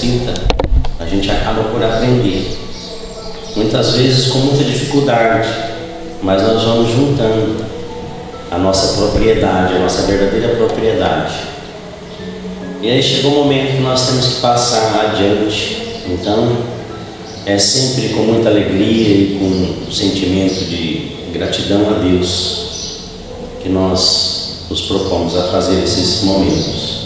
espírita, a gente acaba por aprender. Muitas vezes com muita dificuldade, mas nós vamos juntando a nossa propriedade, a nossa verdadeira propriedade. E aí chega um momento que nós temos que passar adiante. Então, é sempre com muita alegria e com um sentimento de gratidão a Deus que nós nos propomos a fazer esses momentos.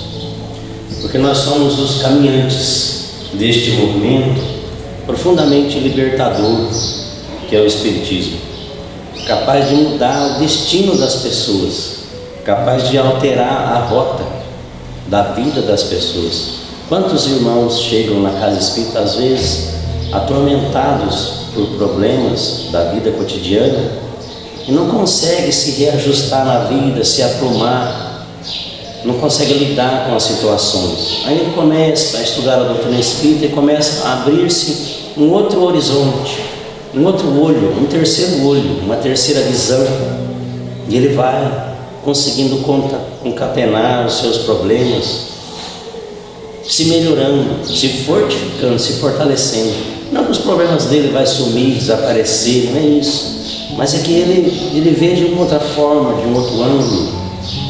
Porque nós somos os caminhantes deste movimento profundamente libertador, que é o Espiritismo, capaz de mudar o destino das pessoas, capaz de alterar a rota da vida das pessoas. Quantos irmãos chegam na casa espírita, às vezes, atormentados por problemas da vida cotidiana e não conseguem se reajustar na vida, se aprumar, não conseguem lidar com as situações. Aí ele começa a estudar a doutrina espírita e começa a abrir-se um outro horizonte, um outro olho, um terceiro olho, uma terceira visão, e ele vai conseguindo concatenar os seus problemas, se melhorando, se fortificando, se fortalecendo. Não que os problemas dele vai sumir, desaparecer, não é isso, mas é que ele vê de uma outra forma, de um outro ângulo,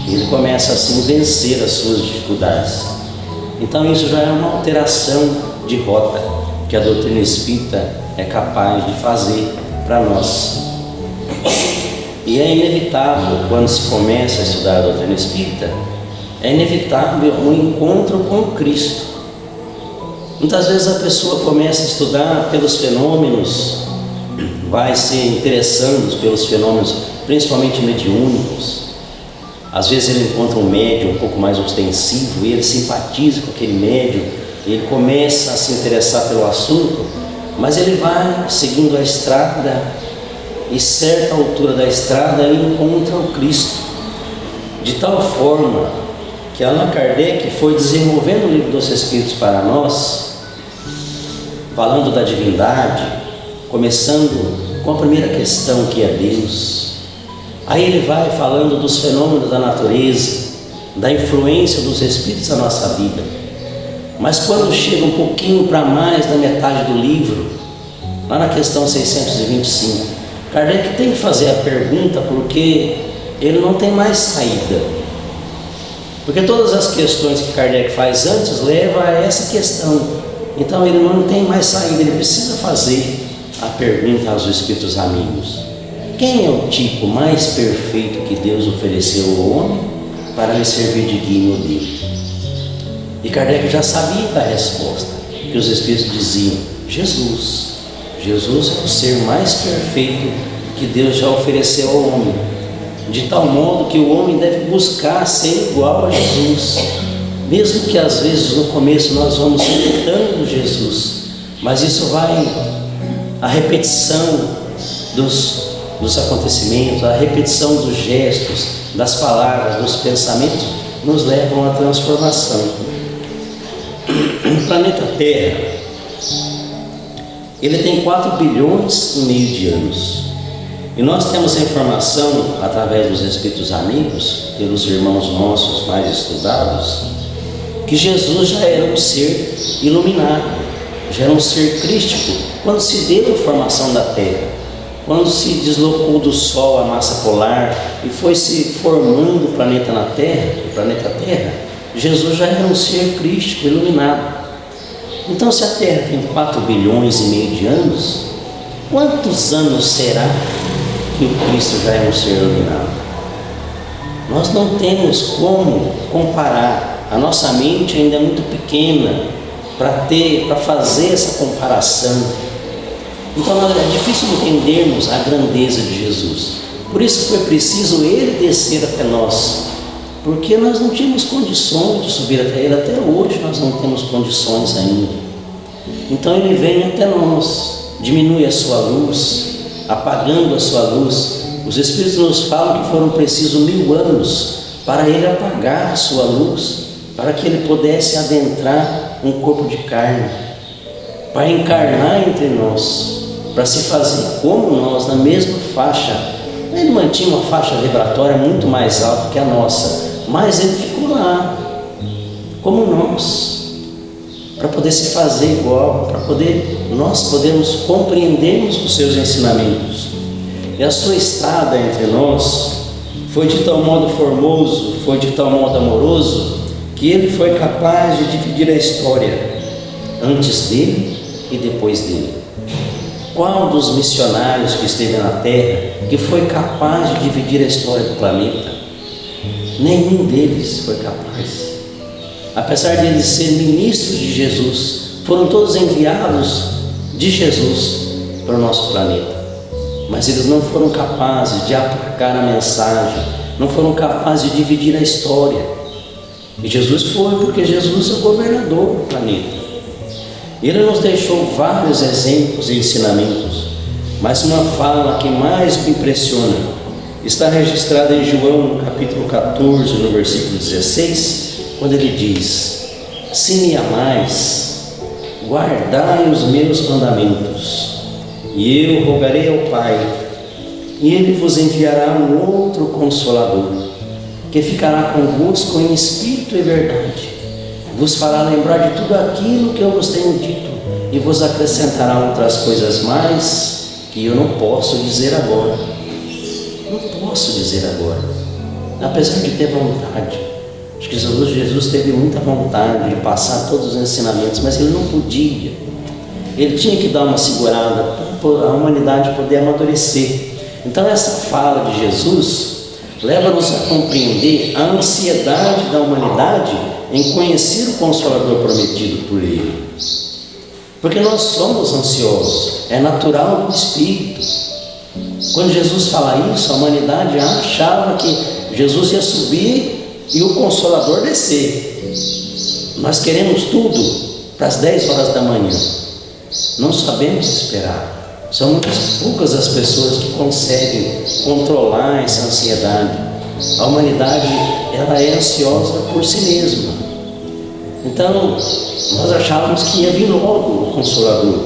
e ele começa assim a vencer as suas dificuldades. Então isso já é uma alteração de rota que a doutrina espírita é capaz de fazer para nós. E é inevitável, quando se começa a estudar a doutrina espírita, é inevitável um encontro com Cristo. Muitas vezes a pessoa começa a estudar pelos fenômenos, vai se interessando pelos fenômenos, principalmente mediúnicos. Às vezes ele encontra um médium um pouco mais ostensivo e ele simpatiza com aquele médium, e ele começa a se interessar pelo assunto, mas ele vai seguindo a estrada, e certa altura da estrada ele encontra o Cristo, de tal forma que Allan Kardec foi desenvolvendo o Livro dos Espíritos para nós, falando da divindade, começando com a primeira questão, que é Deus. Aí ele vai falando dos fenômenos da natureza, da influência dos Espíritos na nossa vida. Mas quando chega um pouquinho para mais da metade do livro, lá na questão 625, Kardec tem que fazer a pergunta, porque ele não tem mais saída. Porque todas as questões que Kardec faz antes levam a essa questão. Então ele não tem mais saída, ele precisa fazer a pergunta aos Espíritos amigos: quem é o tipo mais perfeito que Deus ofereceu ao homem para lhe servir de guia e modelo? E Kardec já sabia da resposta, que os Espíritos diziam: Jesus. Jesus é o ser mais perfeito que Deus já ofereceu ao homem, de tal modo que o homem deve buscar ser igual a Jesus, mesmo que às vezes no começo nós vamos imitando Jesus, mas isso vai, a repetição dos acontecimentos, a repetição dos gestos, das palavras, dos pensamentos, nos levam à transformação. O planeta Terra, ele tem 4,5 bilhões de anos. E nós temos a informação, através dos Espíritos amigos, pelos irmãos nossos mais estudados, que Jesus já era um ser iluminado, já era um ser crístico, quando se deu a formação da Terra, quando se deslocou do Sol a massa polar e foi se formando o planeta na Terra, o planeta Terra, Jesus já era um ser crístico, iluminado. Então, se a Terra tem 4,5 bilhões de anos, quantos anos será que o Cristo já é um ser iluminado? Nós não temos como comparar, a nossa mente ainda é muito pequena para fazer essa comparação. Então é difícil entendermos a grandeza de Jesus. Por isso foi preciso ele descer até nós, porque nós não tínhamos condições de subir até ele. Até hoje nós não temos condições ainda. Então ele vem até nós, diminui a sua luz, apagando a sua luz. Os Espíritos nos falam que foram precisos 1000 anos para ele apagar a sua luz, para que ele pudesse adentrar um corpo de carne, para encarnar entre nós, para se fazer como nós, na mesma faixa. Ele mantinha uma faixa vibratória muito mais alta que a nossa, mas ele ficou lá, como nós, para poder se fazer igual, para poder nós podermos compreendermos os seus ensinamentos. E a sua estada entre nós foi de tal modo formoso, foi de tal modo amoroso, que ele foi capaz de dividir a história antes dele e depois dele. Qual dos missionários que esteve na terra que foi capaz de dividir a história do planeta? Nenhum deles foi capaz. Apesar de eles serem ministros de Jesus, foram todos enviados de Jesus para o nosso planeta, mas eles não foram capazes de aplacar a mensagem, não foram capazes de dividir a história. E Jesus foi, porque Jesus é o governador do planeta. Ele nos deixou vários exemplos e ensinamentos, mas uma fala que mais me impressiona está registrada em João, no capítulo 14, no versículo 16, quando ele diz: se me amais, guardai os meus mandamentos, e eu rogarei ao Pai, e Ele vos enviará um outro Consolador, que ficará convosco em espírito e verdade, vos fará lembrar de tudo aquilo que eu vos tenho dito, e vos acrescentará outras coisas mais, que eu não posso dizer agora. Não posso dizer agora, apesar de ter vontade. Acho que Jesus teve muita vontade de passar todos os ensinamentos, mas ele não podia. Ele tinha que dar uma segurada para a humanidade poder amadurecer. Então essa fala de Jesus leva-nos a compreender a ansiedade da humanidade em conhecer o Consolador prometido por Ele. Porque nós somos ansiosos, é natural do Espírito. Quando Jesus fala isso, a humanidade achava que Jesus ia subir e o Consolador descer. Nós queremos tudo para as 10 horas da manhã. Não sabemos esperar. São muitas poucas as pessoas que conseguem controlar essa ansiedade. A humanidade, ela é ansiosa por si mesma. Então, nós achávamos que ia vir logo o Consolador.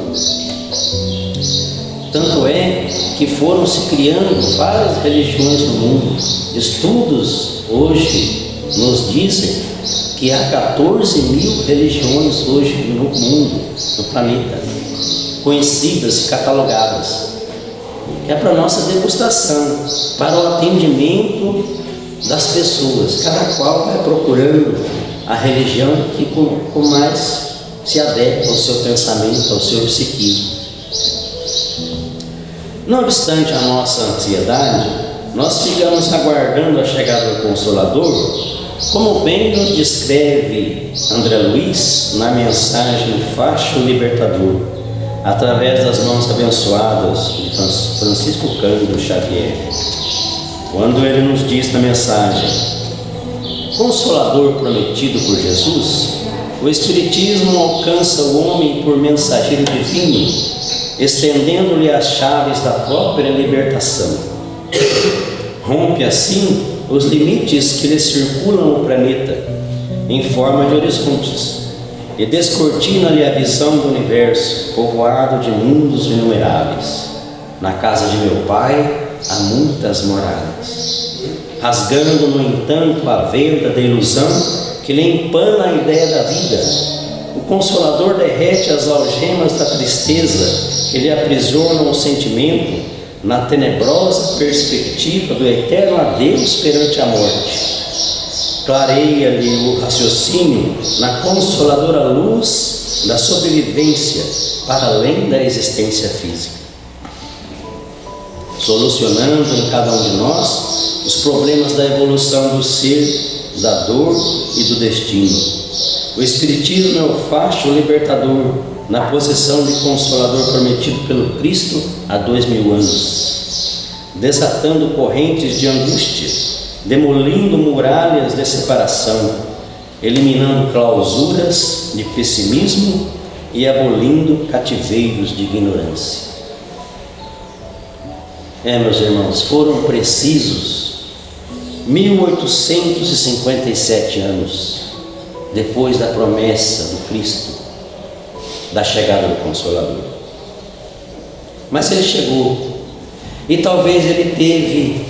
Tanto é que foram se criando várias religiões no mundo. Estudos hoje nos dizem que há 14 mil religiões hoje no mundo, no planeta, conhecidas e catalogadas. É para nossa degustação, para o atendimento das pessoas. Cada qual vai procurando a religião que com mais se adequa ao seu pensamento, ao seu psiquismo. Não obstante a nossa ansiedade, nós ficamos aguardando a chegada do Consolador, como bem nos descreve André Luiz na mensagem Facho Libertador, através das mãos abençoadas de Francisco Cândido Xavier, quando ele nos diz na mensagem: Consolador prometido por Jesus, o Espiritismo alcança o homem por mensageiro divino, estendendo-lhe as chaves da própria libertação. Rompe assim os limites que lhe circulam o planeta em forma de horizontes e descortina-lhe a visão do universo povoado de mundos inumeráveis. Na casa de meu Pai há muitas moradas, rasgando no entanto a venda da ilusão que lhe empana a ideia da vida. O Consolador derrete as algemas da tristeza que lhe aprisionam o sentimento na tenebrosa perspectiva do eterno adeus perante a morte. Clareia-lhe o raciocínio na consoladora luz da sobrevivência para além da existência física, solucionando em cada um de nós os problemas da evolução do ser, da dor e do destino. O Espiritismo é o facho libertador na posição de Consolador prometido pelo Cristo há 2000 anos, desatando correntes de angústia, demolindo muralhas de separação, eliminando clausuras de pessimismo e abolindo cativeiros de ignorância. Meus irmãos, foram precisos 1857 anos depois da promessa do Cristo, da chegada do Consolador. Mas ele chegou, e talvez ele teve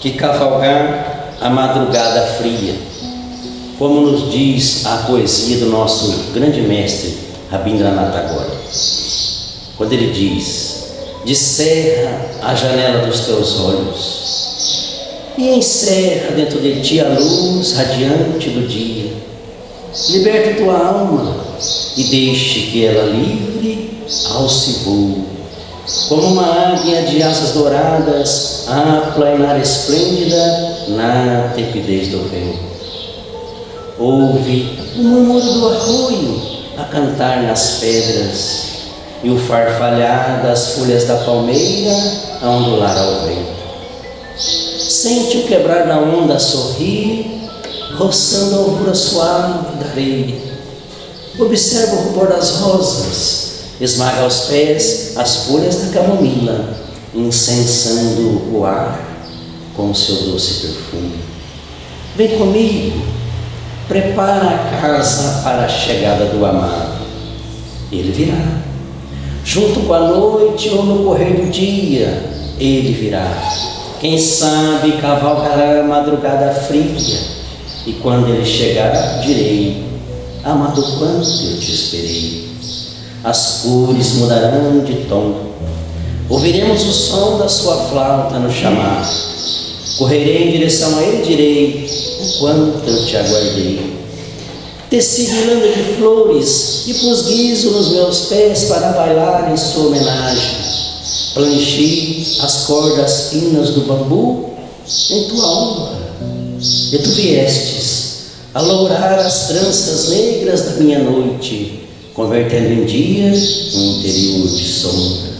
que cavalgar a madrugada fria, como nos diz a poesia do nosso grande mestre Rabindranath Tagore, quando ele diz: descerra a janela dos teus olhos e encerra dentro de ti a luz radiante do dia. Liberta tua alma e deixe que ela livre alce voe, como uma águia de asas douradas, a planar esplêndida na tepidez do vento. Ouve o murmúrio do arroio a cantar nas pedras e o farfalhar das folhas da palmeira a ondular ao vento. Sente o quebrar da onda sorrir, roçando a alvura suave da areia. Observa o rubor das rosas, esmaga aos pés as folhas da camomila, incensando o ar com o seu doce perfume. Vem comigo, prepara a casa para a chegada do amado. Ele virá, junto com a noite ou no correr do dia, ele virá. Quem sabe cavalgará a madrugada fria, e quando ele chegar, direi: amado, quanto eu te esperei. As cores mudarão de tom, ouviremos o som da sua flauta nos chamar. Correrei em direção a ele e direi: o quanto eu te aguardei. Teci guirlanda de flores e pus guiso nos meus pés para bailar em sua homenagem. Planchei as cordas finas do bambu em tua honra, e tu viestes a lourar as tranças negras da minha noite, convertendo em dia um interior de sombras.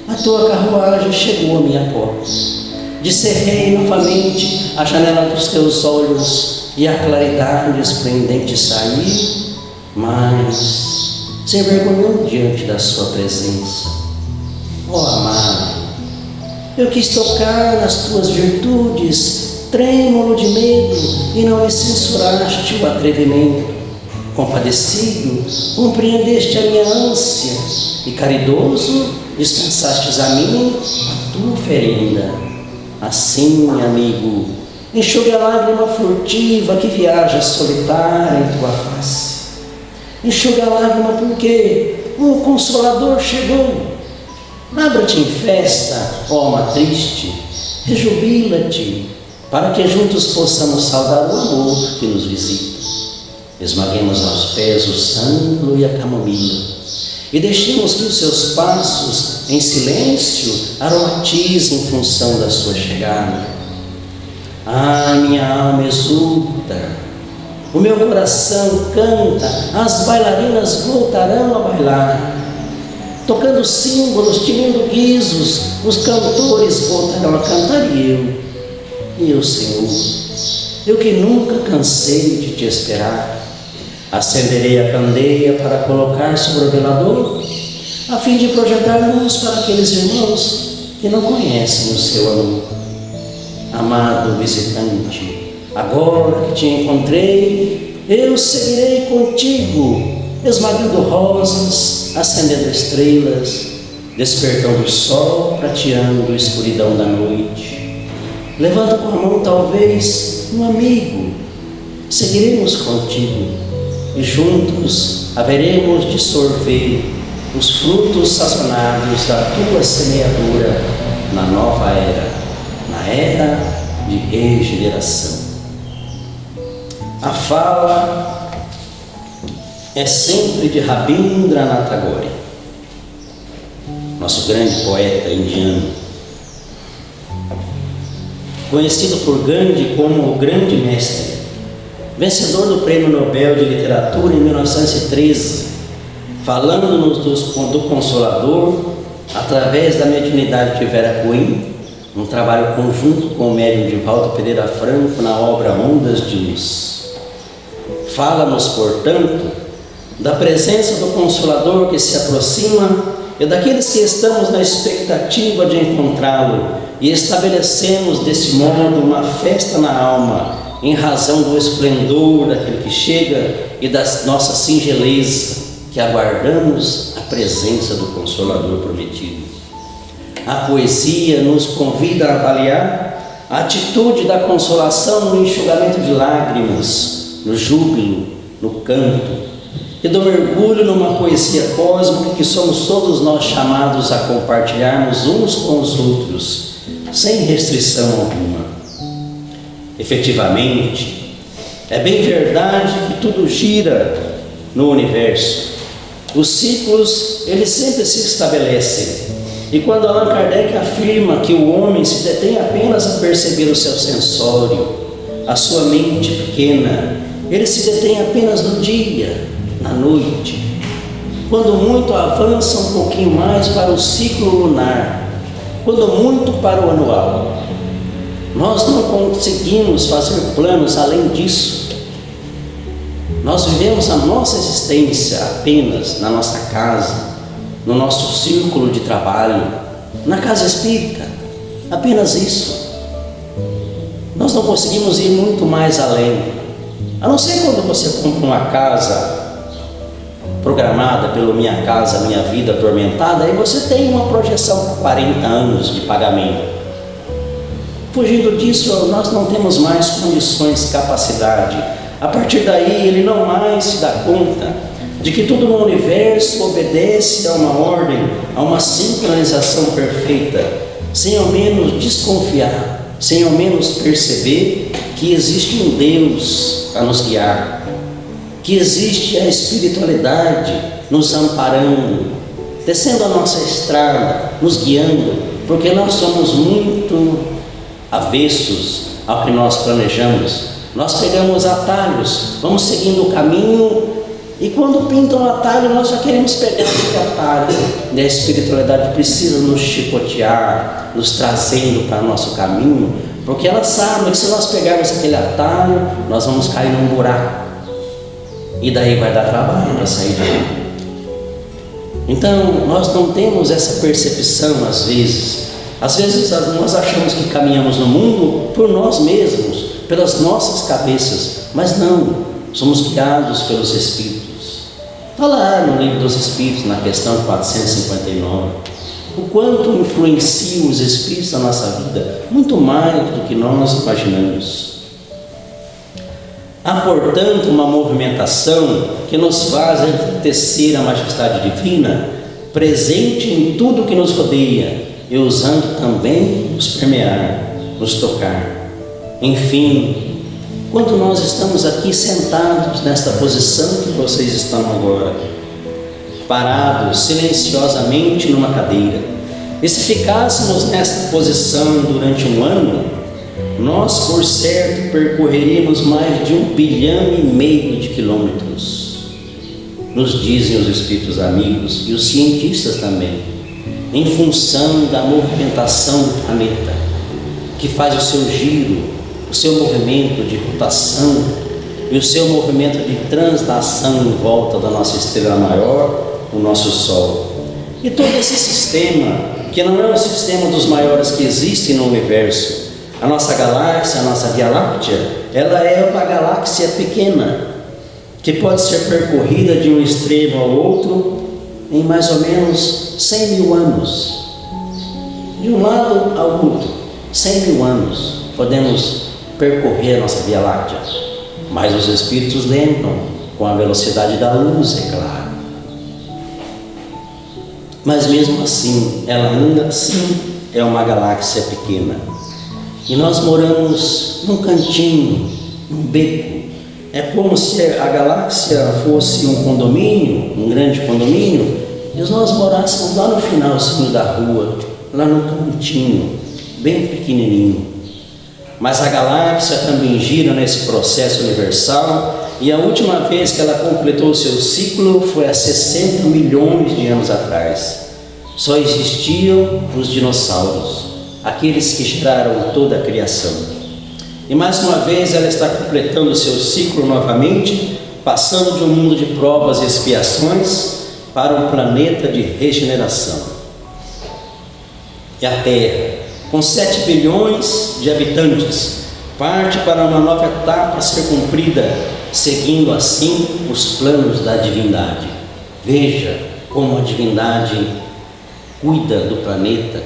A tua carruagem chegou à minha porta, descerrei novamente a janela dos teus olhos e a claridade esplendente saiu, mas se envergonhou diante da sua presença. Ó amado, eu quis tocar nas tuas virtudes, trêmulo de medo, e não me censuraste o atrevimento. Compadecido, compreendeste a minha ânsia, e caridoso, dispensastes a mim a tua oferenda. Assim, amigo, enxugue a lágrima furtiva que viaja solitária em tua face. Enxugue a lágrima porque o Consolador chegou. Abra-te em festa, ó alma triste, rejubila-te, para que juntos possamos saudar o amor que nos visita. Esmaguemos aos pés o sândalo e a camomila, e deixemos que os seus passos, em silêncio, aromatizem em função da sua chegada. Ai, minha alma exulta, o meu coração canta, as bailarinas voltarão a bailar. Tocando símbolos, tinindo guizos, os cantores voltarão a cantar e eu, Senhor, eu que nunca cansei de te esperar, acenderei a candeia para colocar sobre o velador, a fim de projetar luz para aqueles irmãos que não conhecem o seu amor. Amado visitante, agora que te encontrei, eu seguirei contigo, esmagando rosas, acendendo estrelas, despertando o sol, prateando a escuridão da noite. Levando com a mão talvez um amigo, seguiremos contigo e juntos haveremos de sorver os frutos sazonados da tua semeadura na nova era, na era de regeneração. A fala é sempre de Rabindranath Tagore, nosso grande poeta indiano, conhecido por Gandhi como o grande mestre, vencedor do Prêmio Nobel de Literatura em 1913, falando-nos do Consolador através da mediunidade de Vera Cunha, um trabalho conjunto com o médium Divaldo Pereira Franco na obra Ondas de Luz. Fala-nos, portanto, da presença do Consolador que se aproxima e daqueles que estamos na expectativa de encontrá-lo, e estabelecemos desse modo uma festa na alma, em razão do esplendor daquele que chega e da nossa singeleza, que aguardamos a presença do Consolador prometido. A poesia nos convida a avaliar a atitude da consolação no enxugamento de lágrimas, no júbilo, no canto, e do mergulho numa poesia cósmica que somos todos nós chamados a compartilharmos uns com os outros, sem restrição alguma. Efetivamente, é bem verdade que tudo gira no universo. Os ciclos, eles sempre se estabelecem. E quando Allan Kardec afirma que o homem se detém apenas a perceber o seu sensório, a sua mente pequena, ele se detém apenas no dia, na noite. Quando muito avança um pouquinho mais para o ciclo lunar, quando muito para o anual. Nós não conseguimos fazer planos além disso. Nós vivemos a nossa existência apenas na nossa casa, no nosso círculo de trabalho, na casa espírita, apenas isso. Nós não conseguimos ir muito mais além, a não ser quando você compra uma casa programada pelo Minha Casa Minha Vida Atormentada, aí você tem uma projeção para 40 anos de pagamento. Fugindo disso, nós não temos mais condições, capacidade. A partir daí, ele não mais se dá conta de que tudo no universo obedece a uma ordem, a uma sincronização perfeita, sem ao menos desconfiar, sem ao menos perceber que existe um Deus a nos guiar, que existe a espiritualidade nos amparando, descendo a nossa estrada, nos guiando, porque nós somos muito avessos ao que nós planejamos. Nós pegamos atalhos, vamos seguindo o caminho, e quando pinta um atalho, nós já queremos pegar aquele atalho. E a espiritualidade precisa nos chicotear, nos trazendo para o nosso caminho, porque ela sabe que se nós pegarmos aquele atalho, nós vamos cair num buraco, e daí vai dar trabalho para sair dali. Então, nós não temos essa percepção às vezes. Às vezes nós achamos que caminhamos no mundo por nós mesmos, pelas nossas cabeças, mas não, somos guiados pelos Espíritos. Está lá no Livro dos Espíritos, na questão 459, o quanto influenciam os Espíritos na nossa vida, muito mais do que nós imaginamos. Há, portanto, uma movimentação que nos faz enaltecer a majestade divina, presente em tudo que nos rodeia, e usando também nos permear, nos tocar. Enfim, quando nós estamos aqui sentados nesta posição que vocês estão agora, parados silenciosamente numa cadeira, e se ficássemos nesta posição durante um ano, nós, por certo, percorreríamos mais de 1,5 bilhão de quilômetros, nos dizem os espíritos amigos e os cientistas também, em função da movimentação do planeta, que faz o seu giro, o seu movimento de rotação e o seu movimento de translação em volta da nossa estrela maior, o nosso Sol. E todo esse sistema, que não é o sistema dos maiores que existem no universo, a nossa galáxia, a nossa Via Láctea, ela é uma galáxia pequena, que pode ser percorrida de um extremo ao outro em mais ou menos 100 mil anos. De um lado ao outro, 100 mil anos, podemos percorrer a nossa Via Láctea. Mas os Espíritos lembram com a velocidade da luz, é claro. Mas mesmo assim, ela ainda assim é uma galáxia pequena. E nós moramos num cantinho, num beco. É como se a galáxia fosse um condomínio, um grande condomínio, e nós morássemos lá no finalzinho da rua, lá no cantinho, bem pequenininho. Mas a galáxia também gira nesse processo universal, e a última vez que ela completou o seu ciclo foi há 60 milhões de anos atrás. Só existiam os dinossauros, aqueles que geraram toda a criação. E mais uma vez ela está completando o seu ciclo novamente, passando de um mundo de provas e expiações para um planeta de regeneração. E a Terra, com 7 bilhões de habitantes, parte para uma nova etapa a ser cumprida, seguindo assim os planos da divindade. Veja como a divindade cuida do planeta,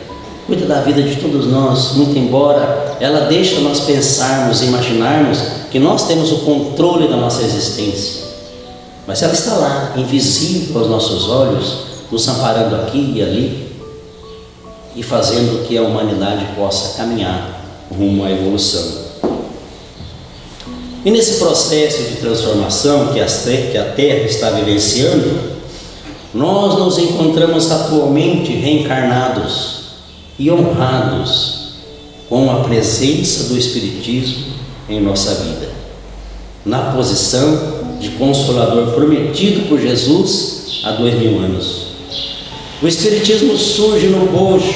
cuida da vida de todos nós, muito embora ela deixe nós pensarmos e imaginarmos que nós temos o controle da nossa existência. mas ela está lá, invisível aos nossos olhos, nos amparando aqui e ali e fazendo que a humanidade possa caminhar rumo à evolução. E nesse processo de transformação que a Terra está vivenciando, nós nos encontramos atualmente reencarnados e honrados com a presença do Espiritismo em nossa vida, na posição de Consolador prometido por Jesus há 2000 anos. O Espiritismo surge no bojo,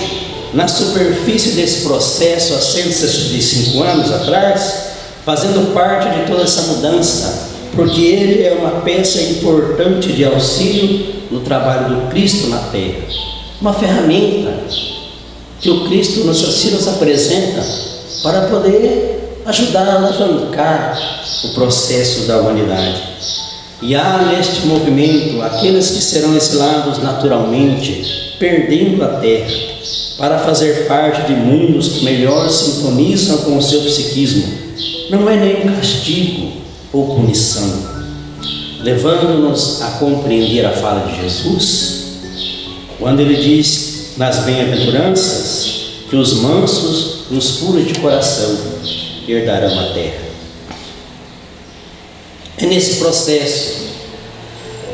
na superfície desse processo há 165 anos atrás, fazendo parte de toda essa mudança, porque ele é uma peça importante de auxílio no trabalho do Cristo na Terra, uma ferramenta que o Cristo nos apresenta para poder ajudar a alavancar o processo da humanidade. E há neste movimento aqueles que serão exilados naturalmente, perdendo a Terra, para fazer parte de mundos que melhor sintonizam com o seu psiquismo. Não é nenhum castigo ou punição, levando-nos a compreender a fala de Jesus, quando ele diz nas bem-aventuranças que os mansos e os puros de coração herdarão a terra. É nesse processo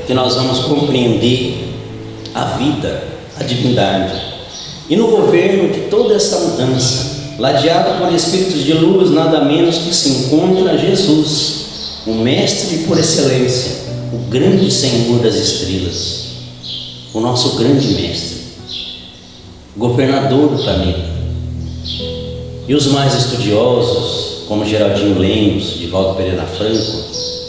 que nós vamos compreender a vida, a divindade, e no governo de toda essa mudança, ladeado por espíritos de luz, nada menos que se encontra Jesus, o mestre por excelência, o grande Senhor das estrelas, o nosso grande mestre, governador do planeta. E os mais estudiosos, como Geraldinho Lemos, Divaldo Pereira Franco,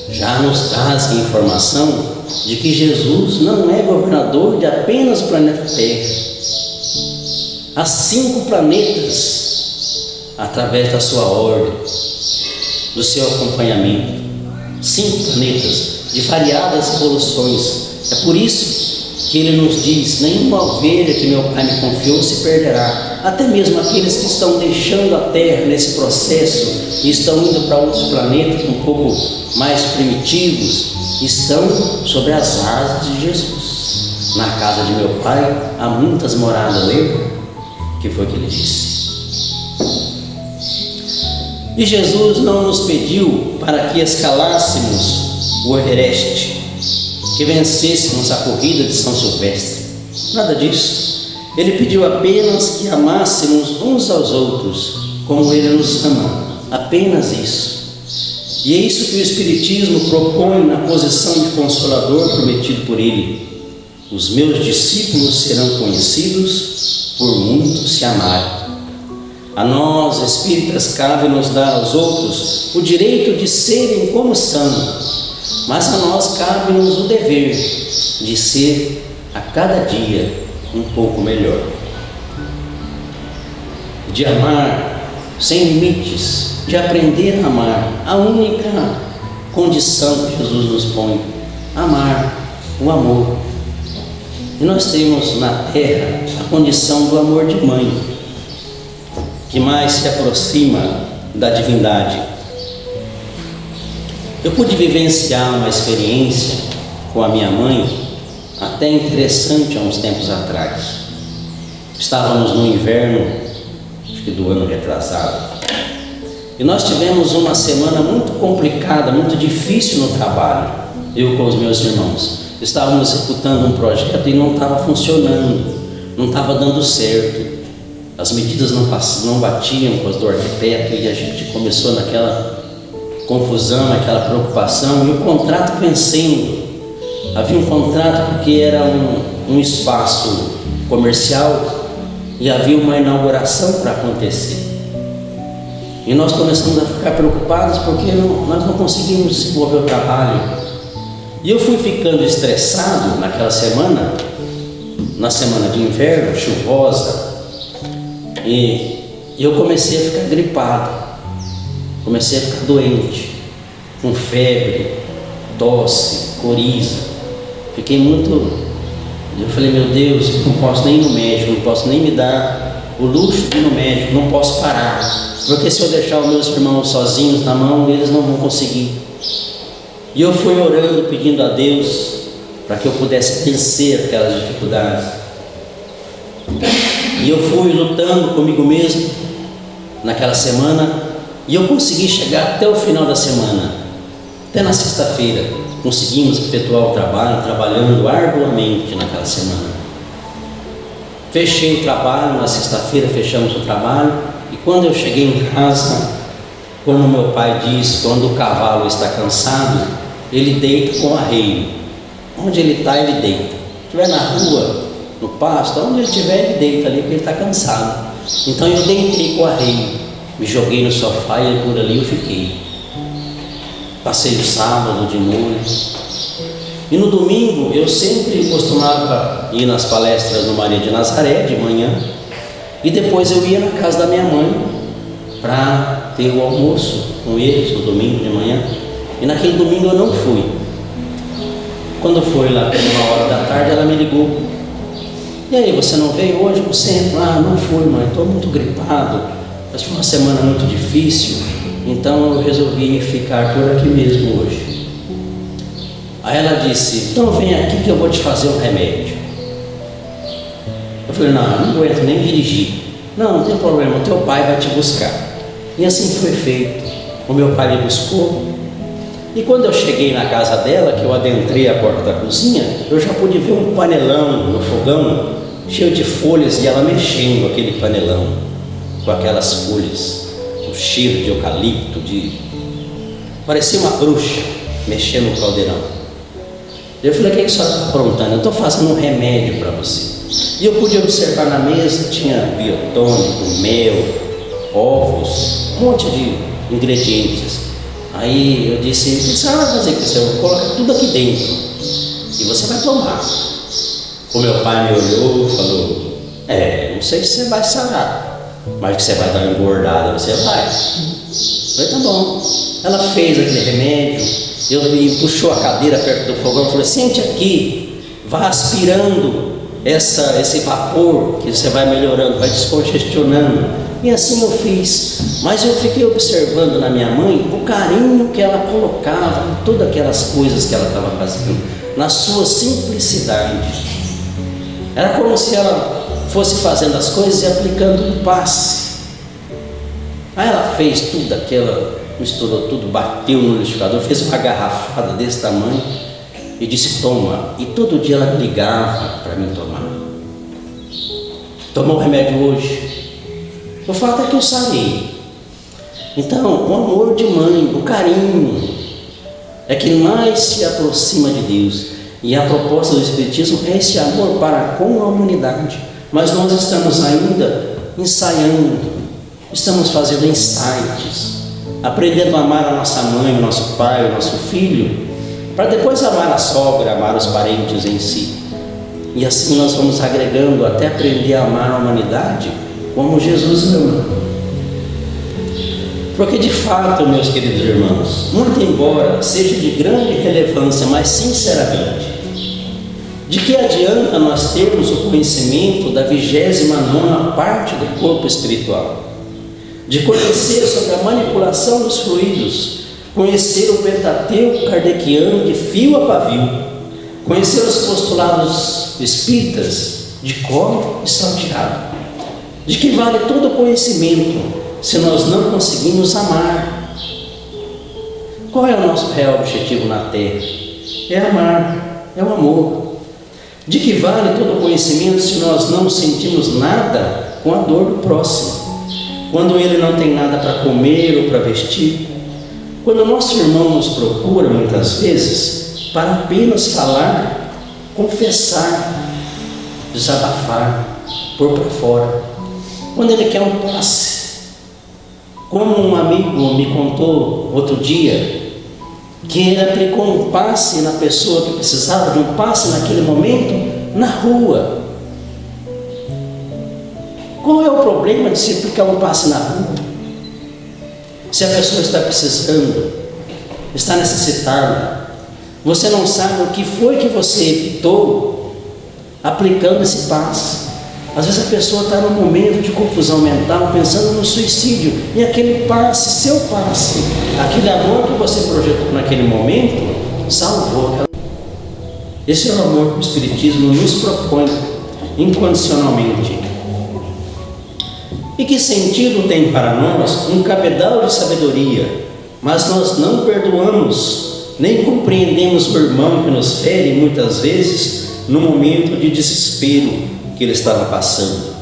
já nos trazem informação de que Jesus não é governador de apenas o planeta Terra. Há 5 planetas através da sua ordem, do seu acompanhamento. 5 planetas de variadas evoluções. É por isso que ele nos diz: nenhuma ovelha que meu Pai me confiou se perderá. Até mesmo aqueles que estão deixando a Terra nesse processo e estão indo para outros planetas um pouco mais primitivos, estão sobre as asas de Jesus. Na casa de meu Pai há muitas moradas, lembra? Que foi o que ele disse. E Jesus não nos pediu para que escalássemos o Everest, que vencêssemos a corrida de São Silvestre. Nada disso. Ele pediu apenas que amássemos uns aos outros, como Ele nos ama. Apenas isso. E é isso que o Espiritismo propõe na posição de Consolador prometido por Ele. Os meus discípulos serão conhecidos por muitos se amarem. A nós, espíritas, cabe nos dar aos outros o direito de serem como são, mas a nós cabe-nos o dever de ser a cada dia um pouco melhor, de amar sem limites, de aprender a amar. A única condição que Jesus nos põe: amar, o amor. E nós temos na Terra a condição do amor de mãe, que mais se aproxima da divindade. Eu pude vivenciar uma experiência com a minha mãe até interessante há uns tempos atrás. Estávamos no inverno, acho que do ano retrasado, e nós tivemos uma semana muito complicada, muito difícil no trabalho. Eu com os meus irmãos estávamos executando um projeto e não estava funcionando, não estava dando certo. As medidas não batiam com as do arquiteto e a gente começou naquela confusão, aquela preocupação, e o contrato vencendo. Havia um contrato porque era um espaço comercial e havia uma inauguração para acontecer. E nós começamos a ficar preocupados porque nós não conseguimos desenvolver o trabalho. E eu fui ficando estressado naquela semana, na semana de inverno, chuvosa, e eu comecei a ficar gripado, comecei a ficar doente, com febre, tosse, coriza. Fiquei muito... Eu falei: meu Deus, não posso nem ir no médico, não posso nem me dar o luxo de ir no médico, não posso parar, porque se eu deixar os meus irmãos sozinhos na mão, eles não vão conseguir. E eu fui orando, pedindo a Deus para que eu pudesse vencer aquelas dificuldades. E eu fui lutando comigo mesmo naquela semana, e eu consegui chegar até o final da semana. Até na sexta-feira conseguimos efetuar o trabalho, trabalhando arduamente naquela semana. Fechei o trabalho, na sexta-feira fechamos o trabalho, e quando eu cheguei em casa, como meu pai diz, quando o cavalo está cansado, ele deita com arreio. Onde ele está, ele deita. Se estiver na rua, no pasto, onde ele estiver, ele deita ali, porque ele está cansado. Então eu deitei com arreio, me joguei no sofá e por ali eu fiquei. Passei o sábado de molho. E no domingo eu sempre costumava ir nas palestras no Maria de Nazaré de manhã, e depois eu ia na casa da minha mãe para ter o almoço com eles no domingo de manhã. E naquele domingo eu não fui. Quando foi lá pela 1h da tarde, ela me ligou: e aí, você não veio hoje para o centro? Ah, não fui, mãe, estou muito gripado, foi uma semana muito difícil, então eu resolvi ficar por aqui mesmo hoje. Aí ela disse: então vem aqui que eu vou te fazer um remédio. Eu falei: não aguento nem dirigir. Não tem problema, o teu pai vai te buscar. E assim foi feito. O meu pai me buscou, e quando eu cheguei na casa dela, que eu adentrei a porta da cozinha, eu já pude ver um panelão no fogão, cheio de folhas, e ela mexendo aquele panelão, com aquelas folhas, o cheiro de eucalipto, parecia uma bruxa mexendo no caldeirão. Eu falei: o que a senhora está aprontando? Eu estou fazendo um remédio para você. E eu pude observar na mesa, tinha biotônico, mel, ovos, um monte de ingredientes. Aí eu disse: o que a senhora vai fazer com isso? Eu vou colocar tudo aqui dentro e você vai tomar. O meu pai me olhou e falou: não sei se você vai sarar, mas que você vai dar uma engordada, você vai. Eu falei: tá bom. Ela fez aquele remédio, me puxou a cadeira perto do fogão e falou: sente aqui, vá aspirando esse vapor, que você vai melhorando, vai descongestionando. E assim eu fiz. Mas eu fiquei observando na minha mãe o carinho que ela colocava em todas aquelas coisas que ela estava fazendo, na sua simplicidade. Era como se ela fosse fazendo as coisas e aplicando um passe. Aí ela fez tudo aquela, misturou tudo, bateu no liquidificador, fez uma garrafada desse tamanho e disse: toma. E todo dia ela me ligava para mim tomar. Tomou o remédio hoje. O fato é que eu sarei. Então, o amor de mãe, o carinho, é que mais se aproxima de Deus. E a proposta do Espiritismo é esse amor para com a humanidade. Mas nós estamos ainda ensaiando, estamos fazendo insights, aprendendo a amar a nossa mãe, o nosso pai, o nosso filho, para depois amar a sogra, amar os parentes em si. E assim nós vamos agregando até aprender a amar a humanidade como Jesus ama. Porque de fato, meus queridos irmãos, muito embora seja de grande relevância, mas sinceramente, de que adianta nós termos o conhecimento da 29ª parte do corpo espiritual, de conhecer sobre a manipulação dos fluidos, conhecer o Pentateuco kardeciano de fio a pavio, conhecer os postulados espíritas de cor e salteado? De que vale todo o conhecimento se nós não conseguimos amar? Qual é o nosso real objetivo na Terra? É amar, é o amor. De que vale todo o conhecimento se nós não sentimos nada com a dor do próximo? Quando ele não tem nada para comer ou para vestir? Quando o nosso irmão nos procura, muitas vezes, para apenas falar, confessar, desabafar, pôr para fora. Quando ele quer um passe, como um amigo me contou outro dia, que ele aplicou um passe na pessoa que precisava de um passe naquele momento, na rua. Qual é o problema de se aplicar um passe na rua? Se a pessoa está precisando, está necessitada, você não sabe o que foi que você evitou aplicando esse passe. Às vezes a pessoa está num momento de confusão mental, pensando no suicídio, e aquele passe, seu passe, aquele amor que você projetou naquele momento, salvou. Esse é o amor que o Espiritismo nos propõe incondicionalmente. E que sentido tem para nós um cabedal de sabedoria, mas nós não perdoamos, nem compreendemos o irmão que nos fere muitas vezes no momento de desespero que ele estava passando.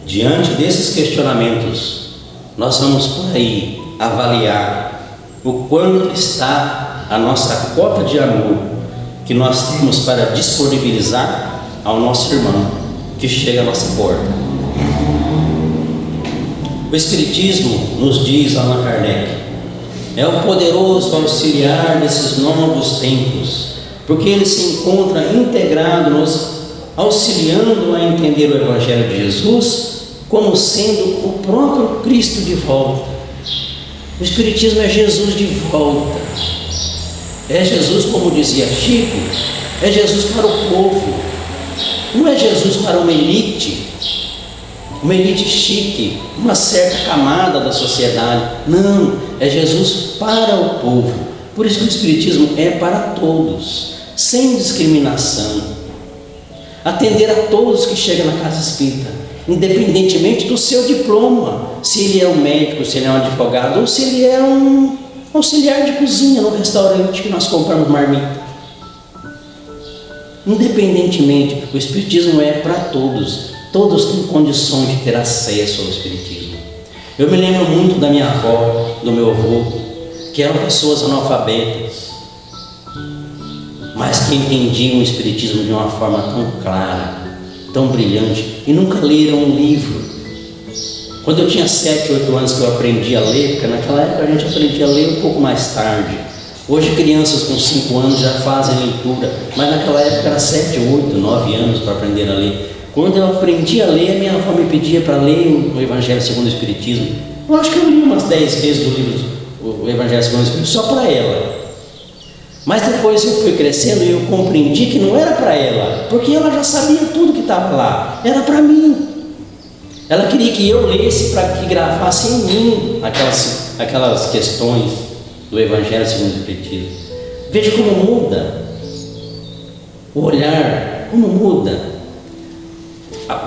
Diante desses questionamentos, nós vamos por aí avaliar o quanto está a nossa cota de amor que nós temos para disponibilizar ao nosso irmão que chega à nossa porta. O Espiritismo nos diz, Allan Kardec, é o poderoso auxiliar desses novos tempos, porque ele se encontra integrado, nos auxiliando a entender o Evangelho de Jesus como sendo o próprio Cristo de volta. O Espiritismo é Jesus de volta. É Jesus, como dizia Chico, é Jesus para o povo. Não é Jesus para uma elite chique, uma certa camada da sociedade. Não, é Jesus para o povo. Por isso que o Espiritismo é para todos, sem discriminação. Atender a todos que chegam na casa espírita, independentemente do seu diploma, se ele é um médico, se ele é um advogado, ou se ele é um auxiliar de cozinha no restaurante que nós compramos marmita. Independentemente, o Espiritismo é para todos. Todos têm condições de ter acesso ao Espiritismo. Eu me lembro muito da minha avó, do meu avô, que eram pessoas analfabetas, mas que entendiam o Espiritismo de uma forma tão clara, tão brilhante, e nunca leram um livro. Quando eu tinha 7, 8 anos que eu aprendi a ler, porque naquela época a gente aprendia a ler um pouco mais tarde. Hoje crianças com 5 anos já fazem leitura, mas naquela época era 7, 8, 9 anos para aprender a ler. Quando eu aprendi a ler, minha avó me pedia para ler o Evangelho segundo o Espiritismo. Eu acho que eu li umas 10 vezes o livro, o Evangelho segundo o Espiritismo, só para ela. Mas depois eu fui crescendo e eu compreendi que não era para ela, porque ela já sabia tudo que estava lá, era para mim. Ela queria que eu lesse para que gravasse em mim aquelas questões do Evangelho segundo o Espiritismo. Veja como muda o olhar, como muda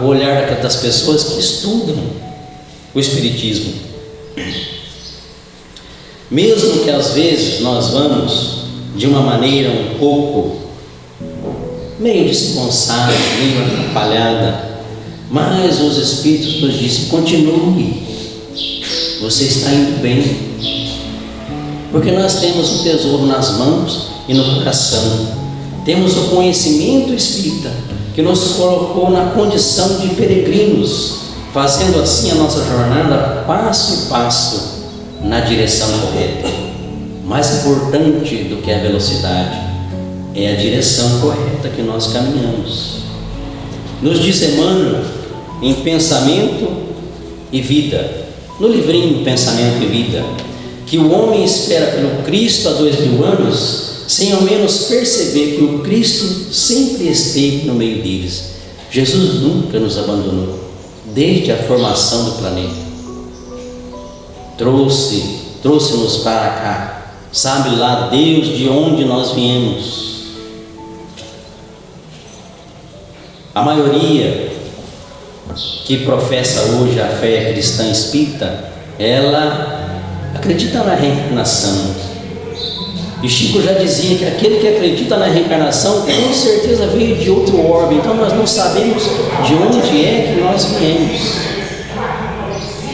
o olhar das pessoas que estudam o Espiritismo. Mesmo que às vezes nós vamos de uma maneira um pouco meio desgonçada, meio atrapalhada, mas os Espíritos nos dizem: continue, você está indo bem, porque nós temos um tesouro nas mãos e no coração. Temos o conhecimento espírita que nos colocou na condição de peregrinos, fazendo assim a nossa jornada passo a passo na direção correta. Mais importante do que a velocidade é a direção correta que nós caminhamos. Nos diz Emmanuel em Pensamento e Vida, no livrinho Pensamento e Vida, que o homem espera pelo Cristo há 2000 anos, sem ao menos perceber que o Cristo sempre esteve no meio deles. Jesus nunca nos abandonou, desde a formação do planeta. Trouxe-nos para cá. Sabe lá Deus de onde nós viemos. A maioria que professa hoje a fé cristã espírita, ela acredita na reencarnação. E Chico já dizia que aquele que acredita na reencarnação com certeza veio de outro orbe, então nós não sabemos de onde é que nós viemos.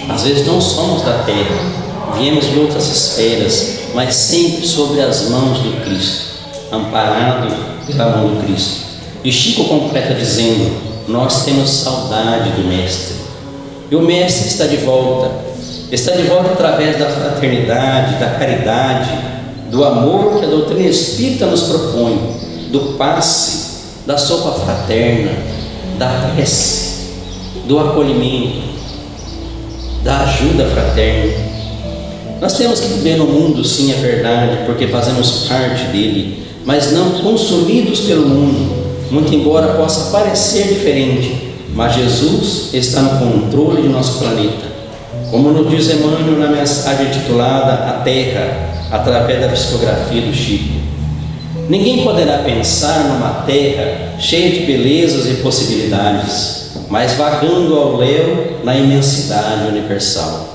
Às vezes não somos da terra, viemos de outras esferas, mas sempre sobre as mãos do Cristo, amparado pela mão do Cristo. E Chico completa dizendo: nós temos saudade do Mestre, e o Mestre está de volta através da fraternidade, da caridade, do amor que a doutrina espírita nos propõe, do passe, da sopa fraterna, da prece, do acolhimento, da ajuda fraterna. Nós temos que viver no mundo, sim, é verdade, porque fazemos parte dele, mas não consumidos pelo mundo, muito embora possa parecer diferente, mas Jesus está no controle de nosso planeta. Como nos diz Emmanuel na mensagem titulada A Terra, através da psicografia do Chico. Ninguém poderá pensar numa terra cheia de belezas e possibilidades, mas vagando ao léu na imensidade universal.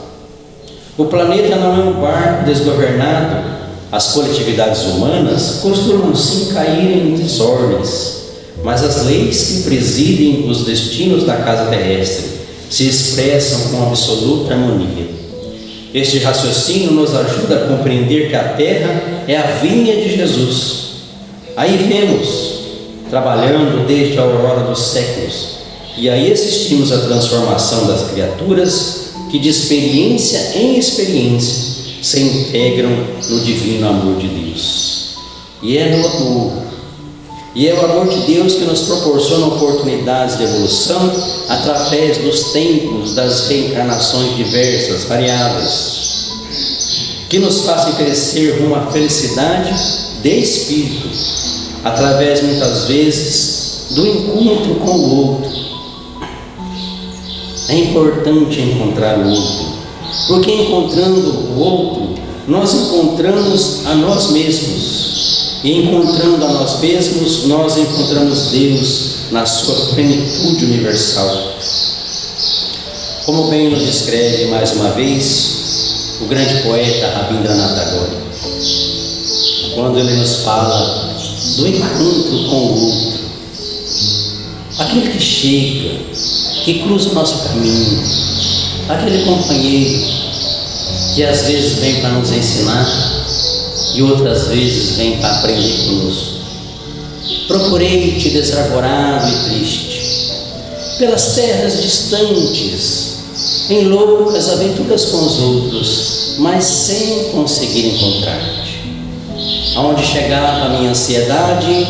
O planeta não é um barco desgovernado. As coletividades humanas costumam sim cair em desordens, mas as leis que presidem os destinos da casa terrestre se expressam com absoluta harmonia. Este raciocínio nos ajuda a compreender que a terra é a vinha de Jesus. Aí vemos, trabalhando desde a aurora dos séculos, e aí assistimos à transformação das criaturas que de experiência em experiência se integram no divino amor de Deus. E é o amor de Deus que nos proporciona oportunidades de evolução através dos tempos, das reencarnações diversas, variáveis, que nos fazem crescer rumo à felicidade de espírito, através muitas vezes do encontro com o outro. É importante encontrar o outro, porque encontrando o outro, nós encontramos a nós mesmos, e encontrando a nós mesmos, nós encontramos Deus na sua plenitude universal. Como bem nos descreve mais uma vez o grande poeta Rabindranath Tagore, quando ele nos fala do encontro com o outro, aquele que chega, que cruza o nosso caminho, aquele companheiro que às vezes vem para nos ensinar e outras vezes vem para aprender conosco. Procurei-te desarvorado e triste, pelas terras distantes, em loucas aventuras com os outros, mas sem conseguir encontrar-te. Aonde chegava a minha ansiedade,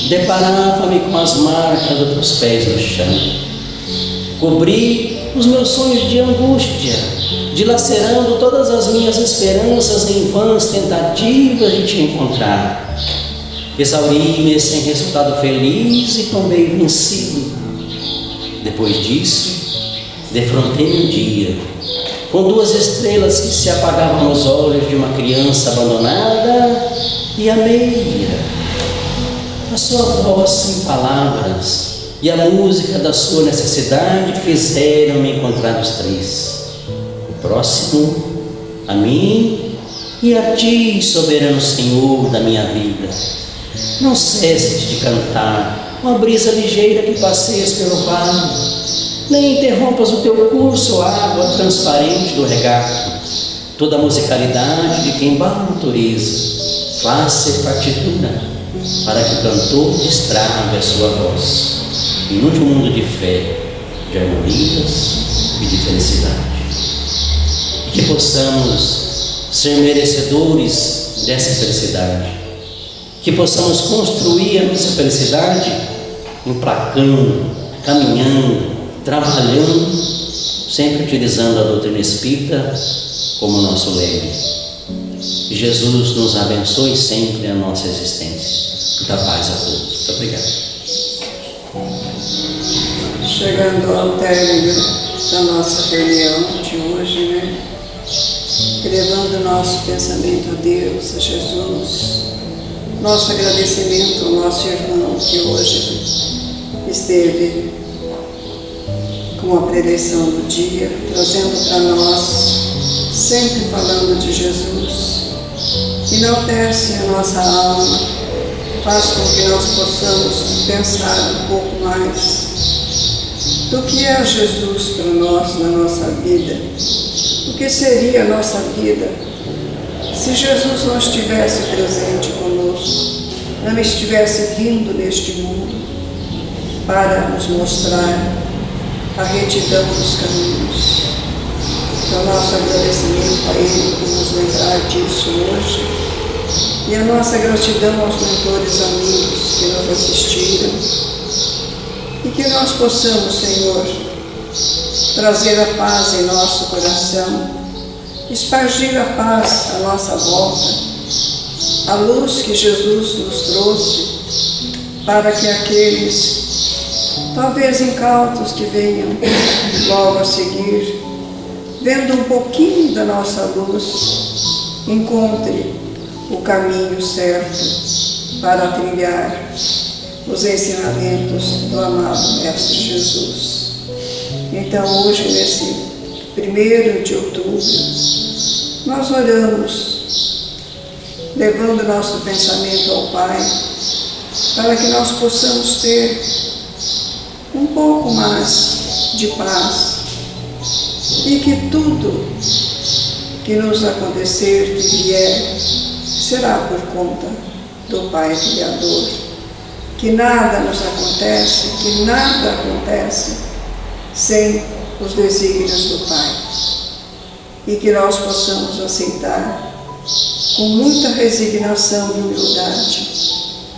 deparava-me com as marcas dos teus pés no chão. Cobri os meus sonhos de angústia, dilacerando todas as minhas esperanças em vãs tentativas de te encontrar. Exauri-me sem resultado feliz e tombei vencido. Depois disso, defrontei um dia, com 2 estrelas que se apagavam nos olhos de uma criança abandonada, e amei-a. A sua voz sem palavras e a música da sua necessidade fizeram-me encontrar os 3. O próximo, a mim e a ti, soberano Senhor da minha vida. Não cesses de cantar uma brisa ligeira que passeias pelo vale, nem interrompas o teu curso, água transparente do regato. Toda a musicalidade de quem embala a natureza faz ser partitura, para que o cantor destrave a sua voz, inude um mundo de fé, de harmonias e de felicidade. E que possamos ser merecedores dessa felicidade, que possamos construir a nossa felicidade emplacando, caminhando, trabalhando, sempre utilizando a doutrina espírita como nosso leme. Que Jesus nos abençoe sempre a nossa existência. Muita paz a todos. Muito obrigado. Chegando ao término da nossa reunião de hoje, elevando nosso pensamento a Deus, a Jesus, nosso agradecimento ao nosso irmão que hoje esteve com a preleção do dia, trazendo para nós, sempre falando de Jesus. Enaltece a nossa alma, faz com que nós possamos pensar um pouco mais do que é Jesus para nós na nossa vida. O que seria a nossa vida se Jesus não estivesse presente conosco, não estivesse vindo neste mundo para nos mostrar a retidão dos caminhos. Então, nosso agradecimento a Ele por nos lembrar disso hoje, e a nossa gratidão aos mentores amigos que nos assistiram, e que nós possamos, Senhor, trazer a paz em nosso coração, espargir a paz à nossa volta, a luz que Jesus nos trouxe, para que aqueles, talvez incautos, que venham logo a seguir, vendo um pouquinho da nossa luz, encontre o caminho certo para trilhar os ensinamentos do amado Mestre Jesus. Então, hoje, nesse 1º de outubro, nós oramos, levando nosso pensamento ao Pai, para que nós possamos ter um pouco mais de paz e que tudo que nos acontecer, que vier, será por conta do Pai Criador. Que nada nos acontece, que nada acontece sem os desígnios do Pai. E que nós possamos aceitar com muita resignação e humildade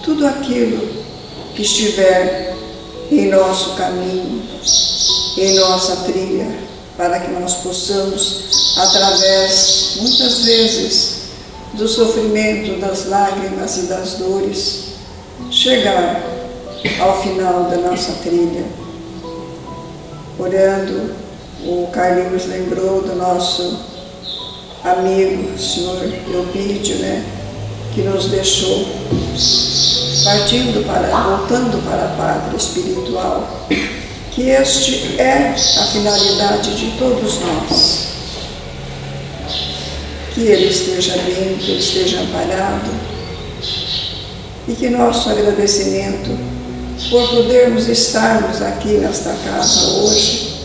tudo aquilo que estiver em nosso caminho, em nossa trilha, para que nós possamos, através, muitas vezes, do sofrimento, das lágrimas e das dores, chegar ao final da nossa trilha. Orando, o Carlinhos lembrou do nosso amigo, o senhor Eupídio, que nos deixou, voltando para a pátria espiritual, que este é a finalidade de todos nós. Que ele esteja bem, que ele esteja amparado, e que nosso agradecimento por podermos estarmos aqui nesta casa hoje,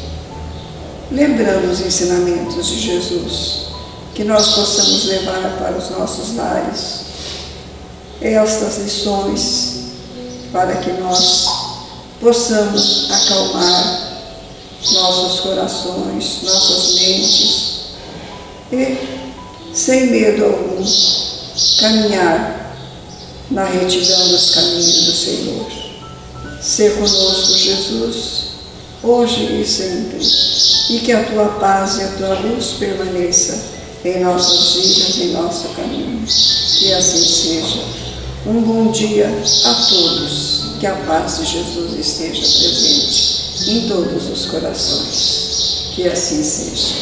lembrando os ensinamentos de Jesus, que nós possamos levar para os nossos lares estas lições, para que nós possamos acalmar nossos corações, nossas mentes e, sem medo algum, caminhar na retidão dos caminhos do Senhor. Ser conosco, Jesus, hoje e sempre, e que a Tua paz e a Tua luz permaneça em nossas vidas, em nosso caminho. Que assim seja. Um bom dia a todos. Que a paz de Jesus esteja presente em todos os corações. Que assim seja.